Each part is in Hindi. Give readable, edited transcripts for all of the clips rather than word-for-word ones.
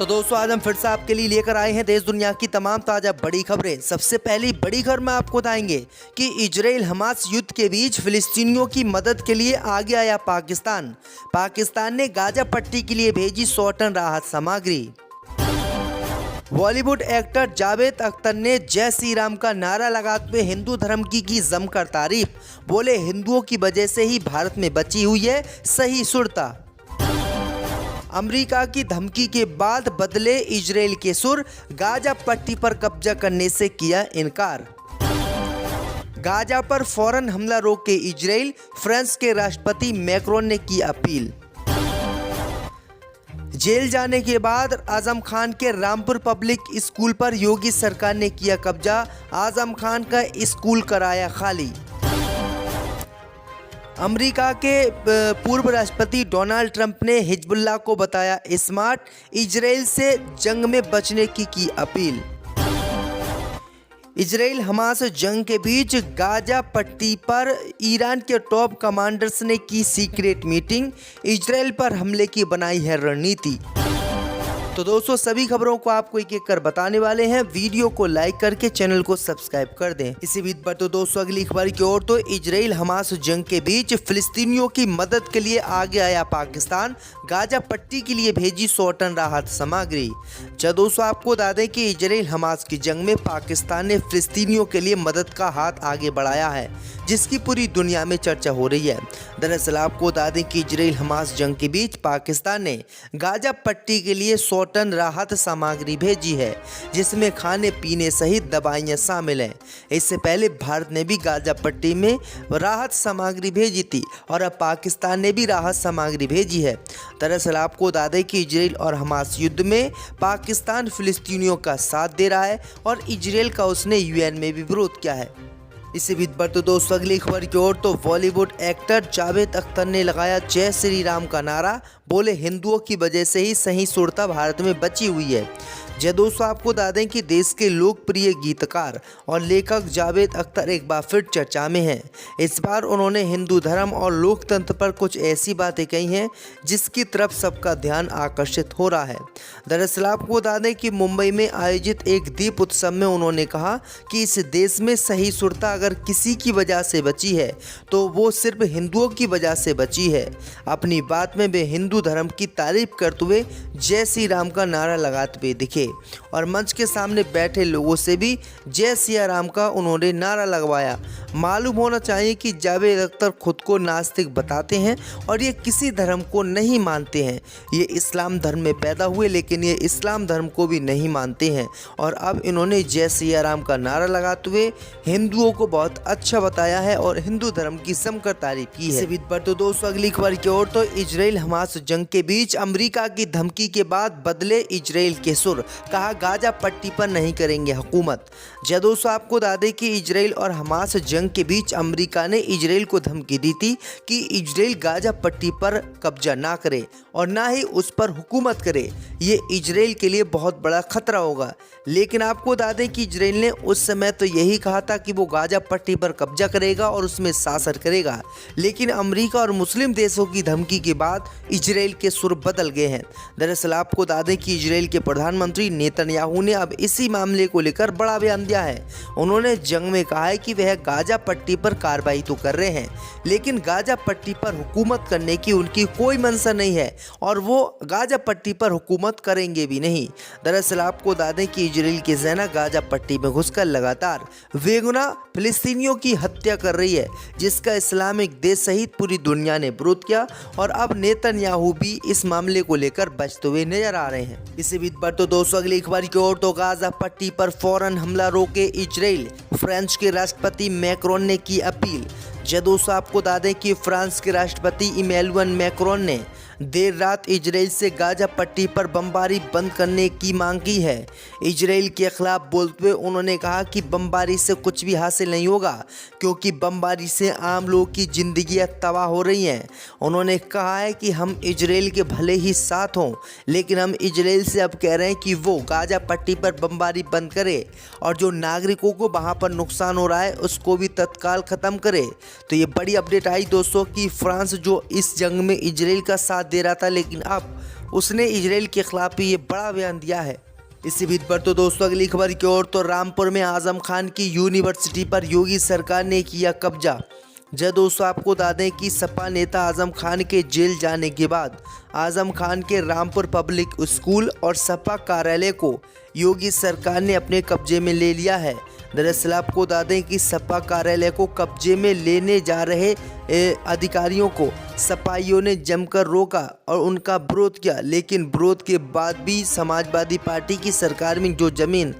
तो दोस्तों आज हम फिर से आपके लिए लेकर आए हैं देश दुनिया की तमाम ताज़ा बड़ी खबरें। सबसे पहली बड़ी खबर में आपको बताएंगे कि इजराइल हमास युद्ध के बीच फिलिस्तीनियों की मदद के लिए आगे आया पाकिस्तान। पाकिस्तान ने गाजा पट्टी के लिए भेजी 100 टन राहत सामग्री। बॉलीवुड एक्टर जावेद अख्तर ने जय श्री राम का नारा लगाते हुए हिंदू धर्म की जमकर तारीफ। बोले हिंदुओं की वजह से ही भारत में बची हुई है सही सुरता। अमेरिका की धमकी के बाद बदले इजराइल के सुर, गाजा पट्टी पर कब्जा करने से किया इनकार। गाजा पर फौरन हमला रोके इजराइल, फ्रांस के राष्ट्रपति मैक्रोन ने की अपील। जेल जाने के बाद आजम खान के रामपुर पब्लिक स्कूल पर योगी सरकार ने किया कब्जा, आजम खान का स्कूल कराया खाली। अमेरिका के पूर्व राष्ट्रपति डोनाल्ड ट्रंप ने हिजबुल्लाह को बताया स्मार्ट, इजराइल से जंग में बचने की अपील। इजराइल हमास जंग के बीच गाजा पट्टी पर ईरान के टॉप कमांडर्स ने की सीक्रेट मीटिंग, इजराइल पर हमले की बनाई है रणनीति। तो दोस्तों सभी खबरों को आपको एक एक कर बताने वाले हैं, वीडियो को लाइक करके चैनल को सब्सक्राइब कर दें। इसी बीच पर तो दोस्तों अगली खबर की ओर, तो इजराइल हमास जंग के बीच फिलिस्तीनियों की मदद के लिए आगे आया पाकिस्तान, गाजा पट्टी के लिए भेजी 100 टन राहत सामग्री। जब दोस्तों आपको बता दें कि इजराइल हमास की जंग में पाकिस्तान ने फिलिस्तीनियों के लिए मदद का हाथ आगे बढ़ाया है, जिसकी पूरी दुनिया में चर्चा हो रही है। दरअसल आपको बता दें कि इजराइल हमास जंग के बीच पाकिस्तान ने गाजा पट्टी के लिए 100 टन राहत सामग्री भेजी है, जिसमें खाने पीने सहित दवाइयां शामिल हैं। इससे पहले भारत ने भी गाजा पट्टी में राहत सामग्री भेजी थी और अब पाकिस्तान ने भी राहत सामग्री भेजी है। दरअसल आपको बता दें कि इजराइल और हमास युद्ध में पाकिस्तान फिलिस्तीनियों का साथ दे रहा है और इजराइल का उसने यूएन में भी विरोध किया है। इसी बीच पर तो दोस्तों अगली खबर की ओर, तो बॉलीवुड एक्टर जावेद अख्तर ने लगाया जय श्री राम का नारा। बोले हिंदुओं की वजह से ही सही सुरता भारत में बची हुई है। जय दोस्तों आपको बता दें कि देश के लोकप्रिय गीतकार और लेखक जावेद अख्तर एक बार फिर चर्चा में हैं। इस बार उन्होंने हिंदू धर्म और लोकतंत्र पर कुछ ऐसी बातें कही हैं जिसकी तरफ सबका ध्यान आकर्षित हो रहा है। दरअसल आपको बता दें कि मुंबई में आयोजित एक दीप उत्सव में उन्होंने कहा कि इस देश में सही सुरता अगर किसी की वजह से बची है तो वो सिर्फ हिंदुओं की वजह से बची है। अपनी बात में वे हिंदू धर्म की तारीफ करते हुए जय श्री राम का नारा लगाते हुए दिखे और मंच के सामने बैठे लोगों से भी जय सिया राम का उन्होंने नारा लगवाया। मालूम होना चाहिए कि जावेद अख्तर खुद को नास्तिक बताते हैं और ये किसी धर्म को नहीं मानते हैं। ये इस्लाम धर्म में पैदा हुए लेकिन ये इस्लाम धर्म को भी नहीं मानते हैं और अब इन्होंने जय सिया राम का नारा लगाते हुए हिंदुओं को बहुत अच्छा बताया है और हिंदू धर्म की जमकर तारीफ की है। इस पर तो दोस्तों अगली खबर की ओर, तो इजराइल हमास जंग के बीच अमेरिका की धमकी के बाद बदले इजराइल के सुर, कहा गाजा पट्टी पर नहीं करेंगे हुकूमत। जय दोस्तों आपको बता दें कि इजराइल और हमास जंग के बीच अमेरिका ने इजराइल को धमकी दी थी कि इजराइल गाजा पट्टी पर कब्जा ना करे और ना ही उस पर हुकूमत करे। ये इजराइल के लिए बहुत बड़ा खतरा होगा। लेकिन आपको बता दें कि इजराइल ने उस समय तो यही कहा था कि वो गाजा पट्टी पर कब्जा करेगा और उसमें शासन करेगा, लेकिन अमेरिका और मुस्लिम देशों की धमकी के बाद इजराइल के सुर बदल गए हैं। दरअसल आपको बता दें कि इजराइल के प्रधानमंत्री नेतन्याहू ने अब इसी मामले को लेकर बड़ा बयान दिया है। उन्होंने जंग में कहा है कि वह गाजा पट्टी पर कार्रवाई तो कर रहे हैं लेकिन गाजा पट्टी पर हुकूमत करने की उनकी कोई मंशा नहीं है और वो गाजा पट्टी पर हुकूमत करेंगे भी नहीं। दरअसल आपको बता दें कि इजराइल की सेना गाजा पट्टी में घुसकर लगातार बेगुनाह फिलिस्तीनियों की हत्या कर रही है, जिसका इस्लामिक देश सहित पूरी दुनिया ने विरोध किया और अब नेतन्याहू भी इस मामले को लेकर बचते हुए नजर आ रहे हैं। इसी बीच पर तो दोस्तों अगली खबर की ओर, तो गाजा पट्टी पर फौरन हमला रोके इजराइल, फ्रांस के राष्ट्रपति मैक्रोन ने की अपील। जय दोस्तों आपको बता दें कि फ्रांस के राष्ट्रपति इमैनुअल मैक्रोन ने देर रात इजराइल से गाजा पट्टी पर बमबारी बंद करने की मांग की है। इजराइल के खिलाफ बोलते हुए उन्होंने कहा कि बमबारी से कुछ भी हासिल नहीं होगा क्योंकि बमबारी से आम लोगों की जिंदगियां तबाह हो रही हैं। उन्होंने कहा है कि हम इजराइल के भले ही साथ हों लेकिन हम इजराइल से अब कह रहे हैं कि वो गाजा पट्टी पर बमबारी बंद करे और जो नागरिकों को वहाँ पर नुकसान हो रहा है उसको भी तत्काल ख़त्म करे। तो ये बड़ी अपडेट आई दोस्तों कि फ्रांस जो इस जंग में इजराइल का साथ दे रहा था लेकिन अब उसने इजराइल के खिलाफ ये बड़ा बयान दिया है। इसी बीच पर तो दोस्तों अगली खबर की ओर, तो रामपुर में आजम खान की यूनिवर्सिटी पर योगी सरकार ने किया कब्जा। जब दोस्तों आपको बता दें कि सपा नेता आजम खान के जेल जाने के बाद आजम खान के रामपुर पब्लिक स्कूल और सपा कार्यालय को योगी सरकार ने अपने कब्जे में ले लिया है। दरअसल आपको बता दें कि सपा कार्यालय को कब्जे में लेने जा रहे अधिकारियों को सपाइयों ने जमकर रोका और उनका विरोध किया, लेकिन विरोध के बाद भी समाजवादी पार्टी की सरकार में जो जमीन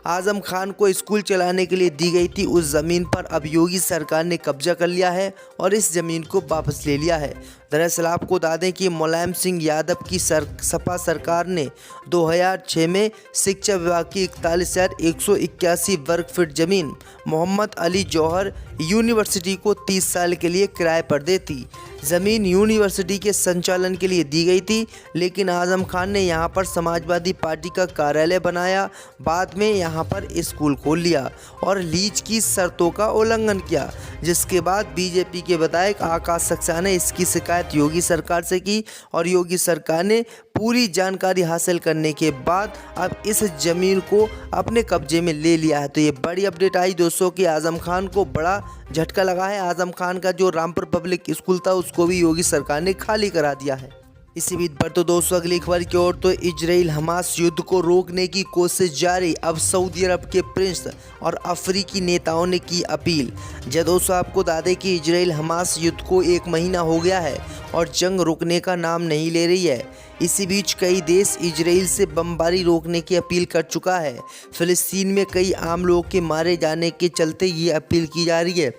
आजम खान को स्कूल चलाने के लिए दी गई थी, उस ज़मीन पर अब योगी सरकार ने कब्जा कर लिया है और इस ज़मीन को वापस ले लिया है। दरअसल आपको बता दें कि मुलायम सिंह यादव की सपा सरकार ने 2006 में शिक्षा विभाग की 4181 वर्ग फीट ज़मीन मोहम्मद अली जौहर यूनिवर्सिटी को 30 साल के लिए किराए पर दी थी। ज़मीन यूनिवर्सिटी के संचालन के लिए दी गई थी, लेकिन आजम खान ने यहां पर समाजवादी पार्टी का कार्यालय बनाया, बाद में यहां पर स्कूल खोल लिया और लीज की शर्तों का उल्लंघन किया, जिसके बाद बीजेपी के विधायक आकाश सक्सेना ने इसकी शिकायत योगी सरकार से की और योगी सरकार ने पूरी जानकारी हासिल करने के बाद अब इस ज़मीन को अपने कब्जे में ले लिया है। तो ये बड़ी अपडेट आई दोस्तों कि आजम खान को बड़ा झटका लगा है। आजम खान का जो रामपुर पब्लिक स्कूल था उसको भी योगी सरकार ने खाली करा दिया है। इसी बीच पर तो दोस्तों अगली खबर की ओर, तो इजराइल हमास युद्ध को रोकने की कोशिश जारी। अब सऊदी अरब के प्रिंस और अफ्रीकी नेताओं ने की अपील। जब दोस्तों आपको बता दें कि इजराइल हमास युद्ध को 1 महीना हो गया है और जंग रुकने का नाम नहीं ले रही है। इसी बीच कई देश इजराइल से बमबारी रोकने की अपील कर चुका है। फिलिस्तीन में कई आम लोगों के मारे जाने के चलते ये अपील की जा रही है।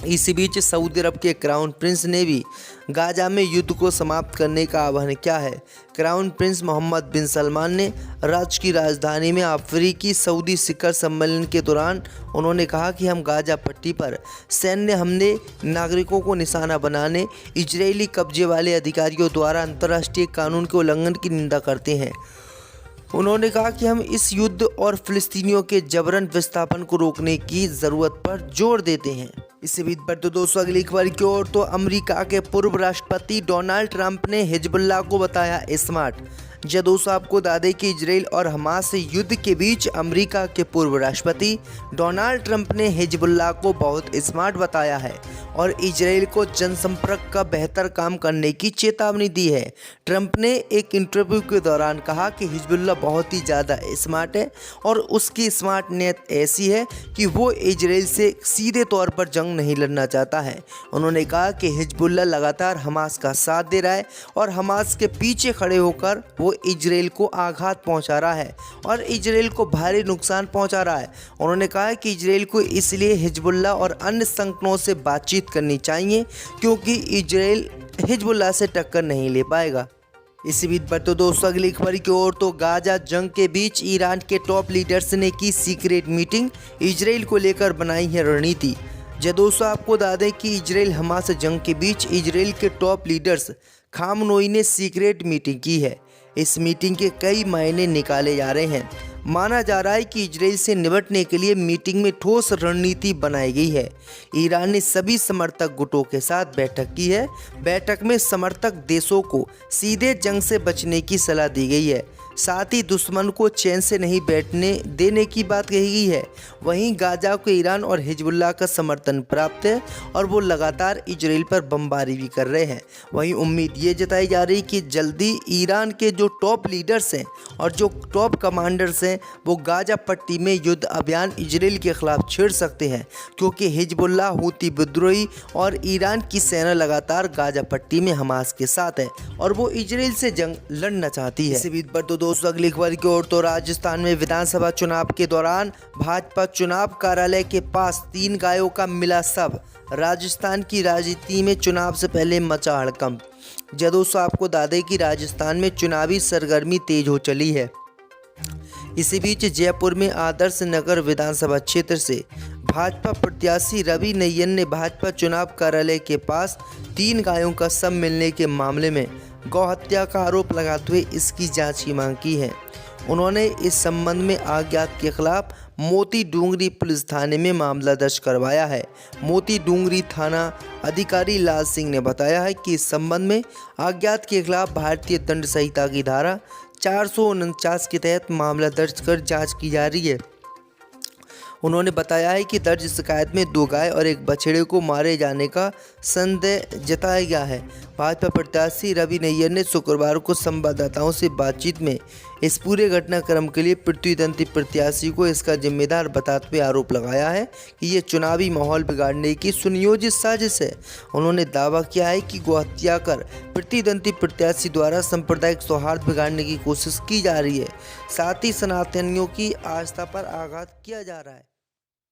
इसी बीच सऊदी अरब के क्राउन प्रिंस ने भी गाजा में युद्ध को समाप्त करने का आह्वान किया है। क्राउन प्रिंस मोहम्मद बिन सलमान ने राज्य की राजधानी में अफ्रीकी सऊदी शिखर सम्मेलन के दौरान उन्होंने कहा कि हम गाजा पट्टी पर सैन्य हमले, नागरिकों को निशाना बनाने, इजरायली कब्जे वाले अधिकारियों द्वारा अंतर्राष्ट्रीय कानून के उल्लंघन की निंदा करते हैं। उन्होंने कहा कि हम इस युद्ध और फिलिस्तीनियों के जबरन विस्थापन को रोकने की ज़रूरत पर जोर देते हैं। इसी बीच पर तो दोस्तों अगली खबर की ओर, तो अमेरिका के पूर्व राष्ट्रपति डोनाल्ड ट्रंप ने हिजबुल्लाह को बताया स्मार्ट। जब दोस्तों आपको बता दें कि इजराइल और हमास युद्ध के बीच अमेरिका के पूर्व राष्ट्रपति डोनाल्ड ट्रंप ने हिजबुल्लाह को बहुत स्मार्ट बताया है और इजराइल को जनसंपर्क का बेहतर काम करने की चेतावनी दी है। ट्रंप ने एक इंटरव्यू के दौरान कहा कि हिजबुल्लाह बहुत ही ज़्यादा स्मार्ट है और उसकी स्मार्टनेस ऐसी है कि वो इजराइल से सीधे तौर पर जंग नहीं लड़ना चाहता है। उन्होंने कहा कि हिजबुल्लाह लगातार हमास का साथ दे रहा है और हमास के पीछे खड़े होकर वो इजराइल को आघात पहुंचा रहा है और इजराइल को भारी नुकसान पहुंचा रहा है। उन्होंने कहा कि इजराइल को इसलिए हिजबुल्लाह और अन्य संगठनों से बातचीत करनी चाहिए क्योंकि इजराइल हिजबुल्लाह से टक्कर नहीं ले पाएगा। इसी बीच पर तो दोस्तों अगली खबर की ओर, तो गाजा जंग के बीच ईरान के टॉप लीडर्स ने की सीक्रेट मीटिंग, इजराइल को लेकर बनाई है रणनीति। जब दोस्तों आपको बता दें कि इजराइल हमास जंग के बीच इजराइल के टॉप लीडर्स खामनोई ने सीक्रेट मीटिंग की है। इस मीटिंग के कई मायने निकाले जा रहे हैं। माना जा रहा है कि इजराइल से निपटने के लिए मीटिंग में ठोस रणनीति बनाई गई है। ईरान ने सभी समर्थक गुटों के साथ बैठक की है। बैठक में समर्थक देशों को सीधे जंग से बचने की सलाह दी गई है, साथ ही दुश्मन को चैन से नहीं बैठने देने की बात कही गई है। वहीं गाजा को ईरान और हिजबुल्लाह का समर्थन प्राप्त है और वो लगातार इजराइल पर बमबारी भी कर रहे हैं। वहीं उम्मीद ये जताई जा रही कि जल्दी ईरान के जो टॉप लीडर्स हैं और जो टॉप कमांडर्स हैं वो गाजा पट्टी में युद्ध अभियान इजराइल के खिलाफ छेड़ सकते हैं, क्योंकि हिजबुल्लाह, हूती विद्रोही और ईरान की सेना लगातार गाजा पट्टी में हमास के साथ है और वो इजराइल से जंग लड़ना चाहती है। इसी बीच पर तो दोस्तों अगली खबर की ओर, तो राजस्थान में विधानसभा चुनाव के दौरान भाजपा चुनाव कार्यालय के पास 3 गायों का मिला शव। राजस्थान की राजनीति में चुनाव से पहले मचा हड़कंप। जब दोस्तों आपको बता दें कि राजस्थान में चुनावी सरगर्मी तेज हो चली है। इसी बीच जयपुर में आदर्श नगर विधानसभा क्षेत्र से भाजपा प्रत्याशी रवि नय्यर ने भाजपा चुनाव कार्यालय के पास 3 गायों का शव मिलने के मामले में गौ हत्या का आरोप लगाते हुए इसकी जांच की मांग की है। उन्होंने इस संबंध में अज्ञात के खिलाफ मोती डूंगरी पुलिस थाने में मामला दर्ज करवाया है। मोती डूंगरी थाना अधिकारी लाल सिंह ने बताया है कि इस संबंध में अज्ञात के खिलाफ भारतीय दंड संहिता की धारा 449 के तहत मामला दर्ज कर जांच की जा रही है। उन्होंने बताया है कि दर्ज शिकायत में 2 गाय और 1 बछड़े को मारे जाने का संदेह जताया गया है। भाजपा प्रत्याशी रवि नैयर ने शुक्रवार को संवाददाताओं से बातचीत में इस पूरे घटनाक्रम के लिए प्रतिद्वंदी प्रत्याशी को इसका जिम्मेदार बताते हुए आरोप लगाया है कि ये चुनावी माहौल बिगाड़ने की सुनियोजित साजिश है। उन्होंने दावा किया है कि गोहत्या कर प्रतिद्वंदी प्रत्याशी द्वारा सांप्रदायिक सौहार्द बिगाड़ने की कोशिश की जा रही है, साथ ही सनातनियों की आस्था पर आघात किया जा रहा है।